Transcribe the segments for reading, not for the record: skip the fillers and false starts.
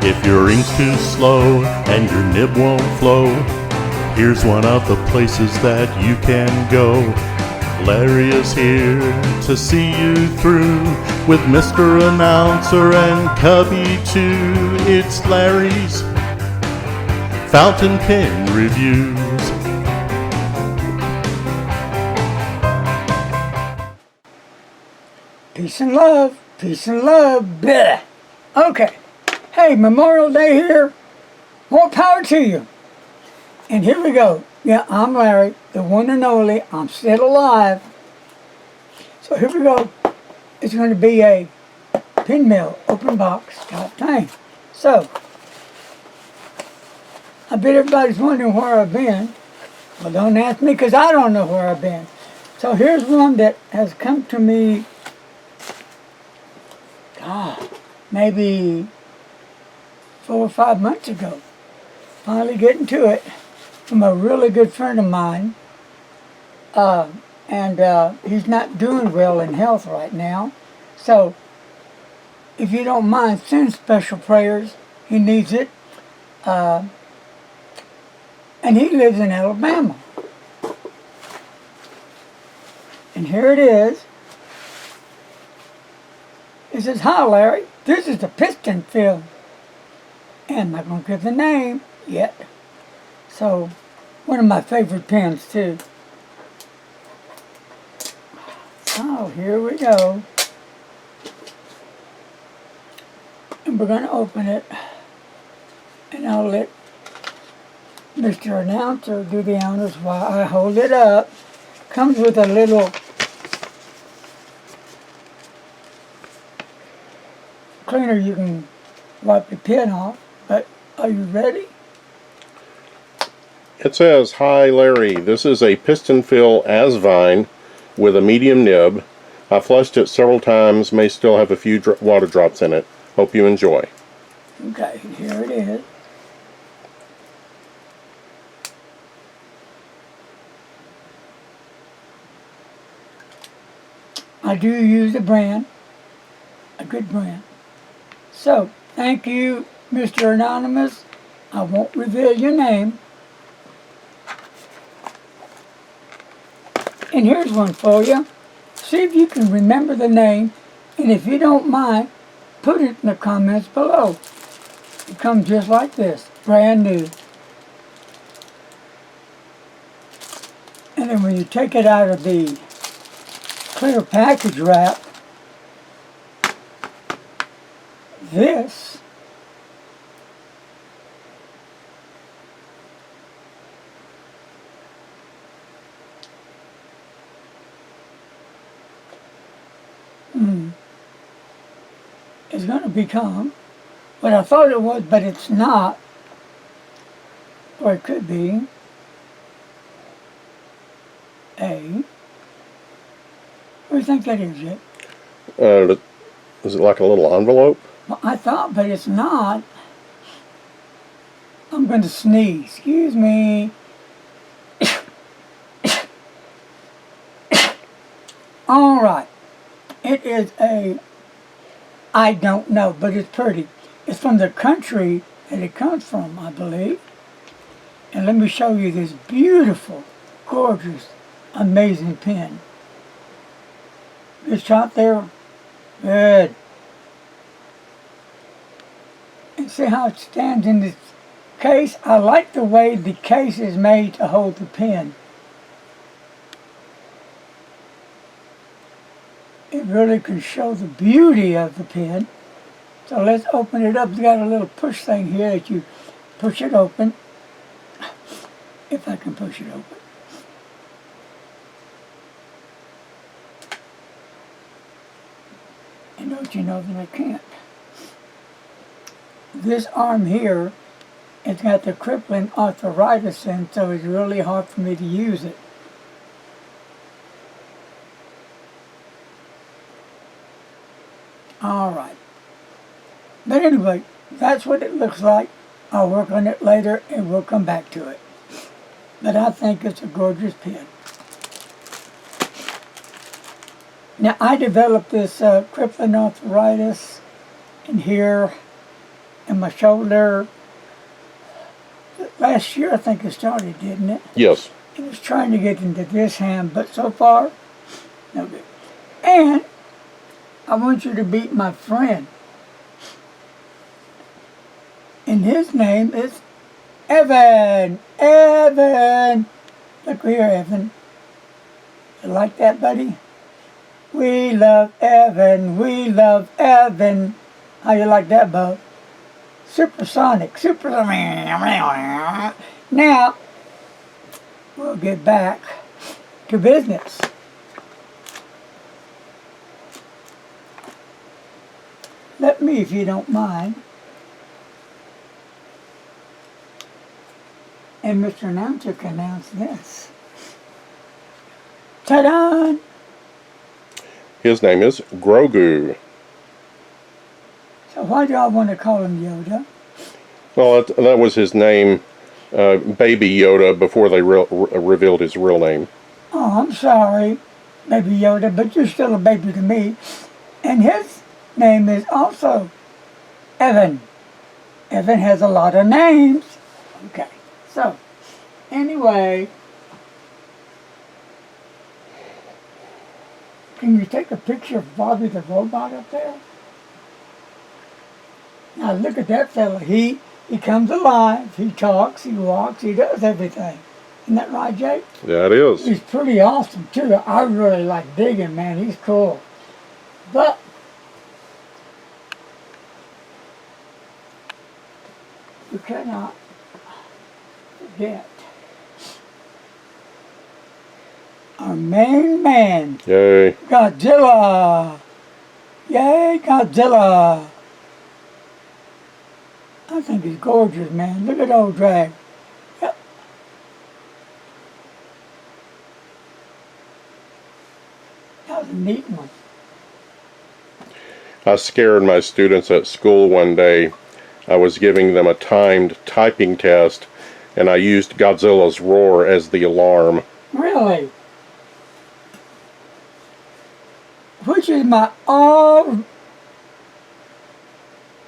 If your ink's too slow and your nib won't flow, here's one of the places that you can go. Larry is here to see you through with Mr. Announcer and Cubby too. It's Larry's Fountain Pen Reviews. Peace and love, bleh. Okay, hey, Memorial Day here, more power to you. And here we go. Yeah, I'm Larry, the one and only, I'm still alive. So here we go. It's going to be a pin mill, open box type thing. So, I bet everybody's wondering where I've been. Well, don't ask me because I don't know where I've been. So here's one that has come to me maybe 4 or 5 months ago. Finally getting to it from a really good friend of mine. And he's not doing well in health right now. So, if you don't mind, send special prayers. He needs it. And he lives in Alabama. And here it is. It says, "Hi Larry, this is the piston fill." And I'm not going to give the name yet. So, one of my favorite pens too. So, here we go. And we're going to open it. And I'll let Mr. Announcer do the honors while I hold it up. Comes with a little cleaner you can wipe the pen off, but are you ready? It says, "Hi Larry, this is a piston fill Asvine with a medium nib. I flushed it several times, may still have a few water drops in it. Hope you enjoy." Okay, here it is. I do use a brand, a good brand. So, thank you, Mr. Anonymous. I won't reveal your name. And here's one for you. See if you can remember the name, and if you don't mind, put it in the comments below. It comes just like this, brand new. And then when you take it out of the clear package wrap, this is going to become what I thought it was, but it's not, or it could be what do you think that is, Jake? Is it like a little envelope? Well, I thought, but it's not. I'm going to sneeze. Excuse me. All right. It is I don't know, but it's pretty. It's from the country that it comes from, I believe. And let me show you this beautiful, gorgeous, amazing pen. This shot there, good. And see how it stands in this case? I like the way the case is made to hold the pen. It really can show the beauty of the pen. So let's open it up. It's got a little push thing here that you push it open. If I can push it open. And don't you know that I can't. This arm here, it's got the crippling arthritis in, so it's really hard for me to use it. All right. But anyway, that's what it looks like. I'll work on it later and we'll come back to it. But I think it's a gorgeous pen. Now, I developed this crippling arthritis in here in my shoulder. Last year, I think it started, didn't it? Yes. It was trying to get into this hand, but so far, no good. And I want you to meet my friend. And his name is Evan. Evan! Look here, Evan. You like that, buddy? We love Evan. We love Evan. How you like that, bub? Supersonic. Now, we'll get back to business. Let me, if you don't mind, and Mr. Announcer can announce this. Ta-da! His name is Grogu. So why do I want to call him Yoda? Well, that was his name, Baby Yoda, before they revealed his real name. Oh, I'm sorry, Baby Yoda, but you're still a baby to me. And his name is also Evan. Evan has a lot of names. Okay, so anyway, can you take a picture of Bobby the robot up there? Now look at that fella. He comes alive. He talks. He walks. He does everything. Isn't that right, Jake? That is. He's pretty awesome too. I really like digging, man. He's cool. But you cannot forget our main man, Yay. Godzilla. Yay, Godzilla. I think he's gorgeous, man. Look at old drag. Yep. That was a neat one. I scared my students at school one day. I was giving them a timed typing test, and I used Godzilla's roar as the alarm. Really? Which is my all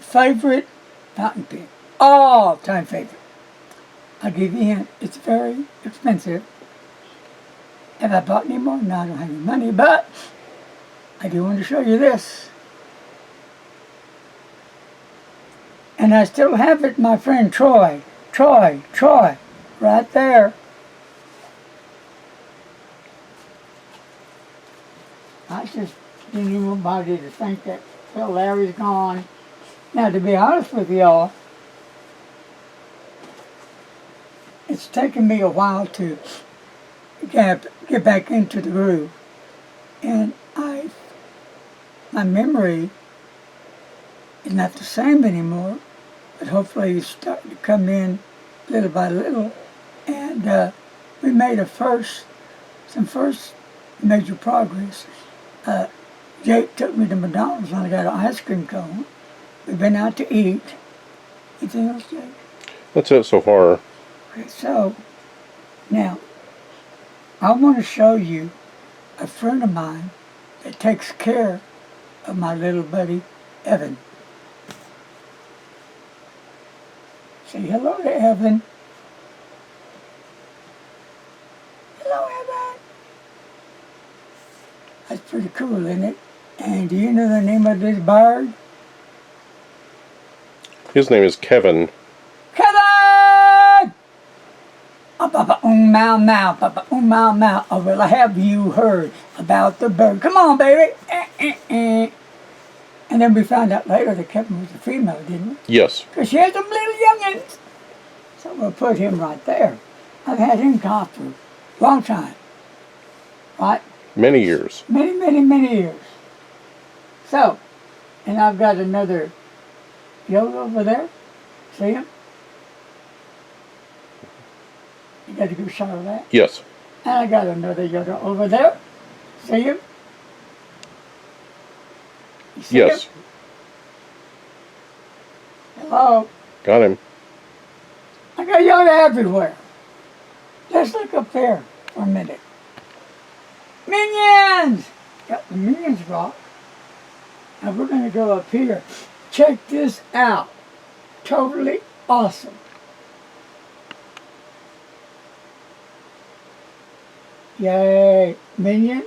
favorite fountain pen. All-time favorite. I'll give you a hint. It's very expensive. Have I bought any more? No, I don't have any money, but I do want to show you this. And I still have it, my friend Troy. Troy, right there. I just didn't even want anybody to think that, well, Larry's gone. Now, to be honest with y'all, it's taken me a while to get back into the groove. And my memory is not the same anymore, but hopefully it's starting to come in little by little. And we made some first major progress. Jake took me to McDonald's and I got an ice cream cone. We've been out to eat. Anything else, Jake? That's it so far. Okay, so now I want to show you a friend of mine that takes care of my little buddy Evan. Say hello to Evan. Hello, Evan. That's pretty cool, isn't it? And do you know the name of this bird? His name is Kevin. Kevin! Oh, Papa, meow, meow, Papa, meow, meow. Oh, well, have you heard about the bird? Come on, baby. And then we found out later that Kevin was a female, didn't we? Yes. Because she has them little youngins. So we'll put him right there. I've had him gone for a long time. Right? Many years. Many years. So, and I've got another Yoda over there. See him? You got a good shot of that? Yes. And I got another Yoda over there. See him? You see Yes. him? Hello? Got him. I got Yoda everywhere. Let's look up there for a minute. Minions! Got the Minions rock. Now we're going to go up here. Check this out. totally awesome. Yay, Minion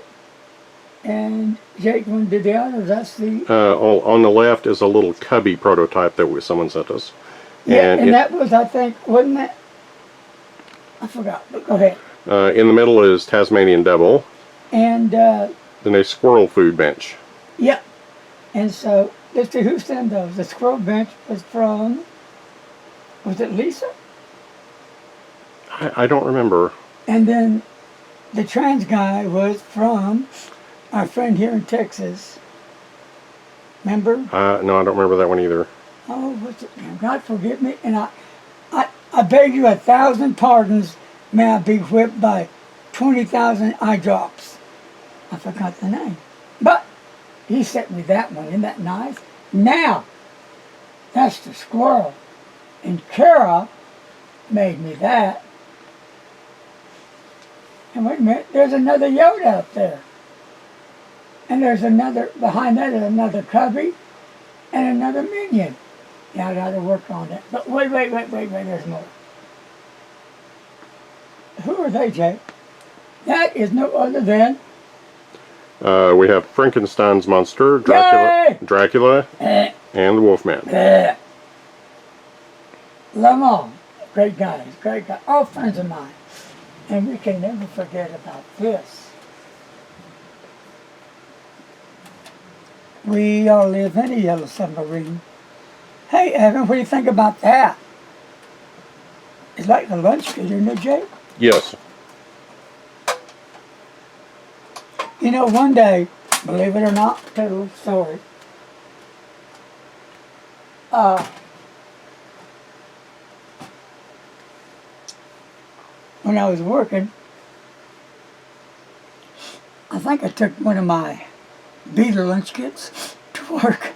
and Jake one did the others. That's the On the left is a little cubby prototype that someone sent us. yeah, and that was, I think, wasn't that? I forgot. But go ahead. In the middle is Tasmanian Devil. And Then a squirrel food bench. yep. And so let's see who sent those. The squirrel bench was from. Was it Lisa? I don't remember. And then the trans guy was from our friend here in Texas. Remember? No, I don't remember that one either. Oh, what's it? God forgive me. And I beg you 1,000 pardons. May I be whipped by 20,000 eye drops. I forgot the name. But he sent me that one. Isn't that nice? Now, that's the squirrel. And Kara made me that. And wait a minute, there's another Yoda up there. And there's another, behind that is another cubby and another Minion. Yeah, I gotta work on that. But wait, there's more. Who are they, Jay? That is no other than... We have Frankenstein's monster, Dracula, and the Wolfman. Love them all. Great guys, all friends of mine. And we can never forget about this. We all live in a yellow submarine. Hey, Evan, what do you think about that? It's like the lunch kit, isn't it, Jay? Yes. You know, one day, believe it or not, true story, when I was working, I think I took one of my Beetle lunch kits to work,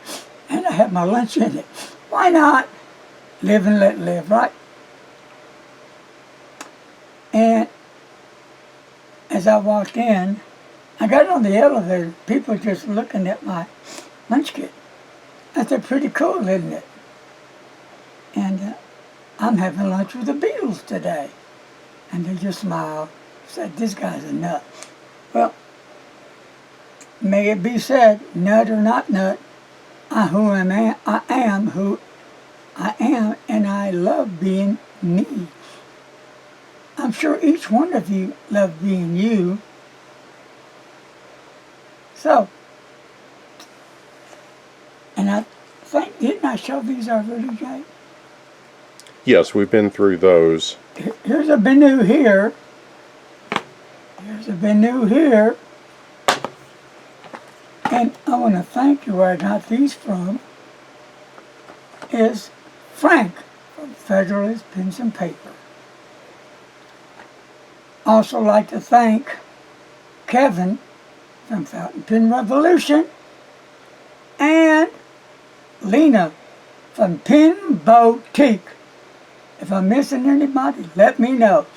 and I had my lunch in it. Why not? Live and let live, right? And as I walked in, I got on the elevator, people just looking at my lunch kit. I said, pretty cool, isn't it? And I'm having lunch with the Beatles today. And they just smiled, said, this guy's a nut. Well, may it be said, nut or not nut, I am who I am, and I love being me. I'm sure each one of you love being you. So, and I think, didn't I show these already, Jay? Yes, we've been through those. Here's a Bennu here. Here's a Bennu here. And I want to thank you where I got these from is Frank from Federalist Pens and Paper. Also like to thank Kevin from Fountain Pen Revolution and Lena from Pen Boutique. If I'm missing anybody, let me know.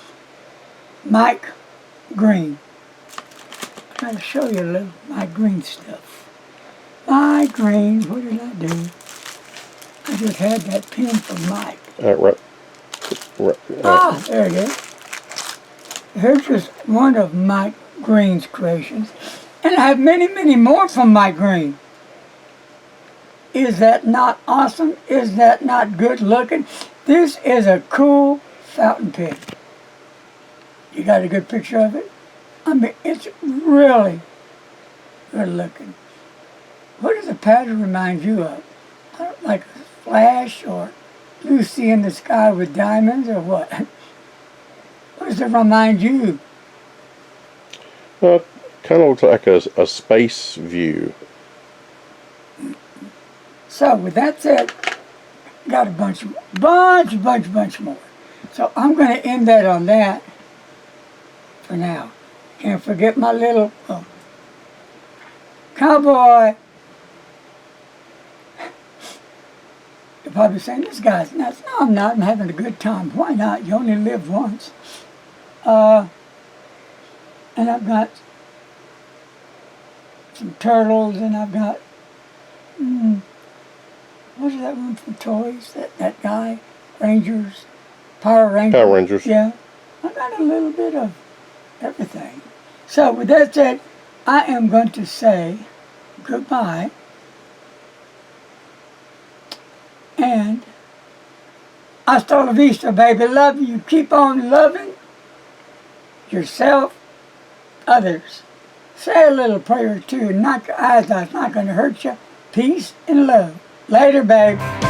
Mike Green. I'm trying to show you a little Mike Green stuff. Mike Green, what did I do? I just had that pen from Mike. There it is. Here's just one of Mike Green's creations. And I have many, many more from Mike Green. Is that not awesome? Is that not good looking? This is a cool fountain pen. You got a good picture of it? I mean, it's really good looking. What does the pattern remind you of? I don't like a flash or Lucy in the sky with diamonds or what? What does it remind you? Well, it kind of looks like a space view. So with that said, got a bunch more. So I'm going to end that on that for now. Can't forget my little cowboy. You're probably saying, this guy's nuts. No, I'm not. I'm having a good time. Why not? You only live once. And I've got some turtles, and I've got, what is that one from Toys? That guy, Rangers, Power Rangers. Power Rangers. Yeah, I got a little bit of everything. So with that said, I am going to say goodbye. And hasta la vista, baby. Love you. Keep on loving yourself, others. Say a little prayer too, and knock your eyes out. It's not going to hurt you. Peace and love. Later, babe.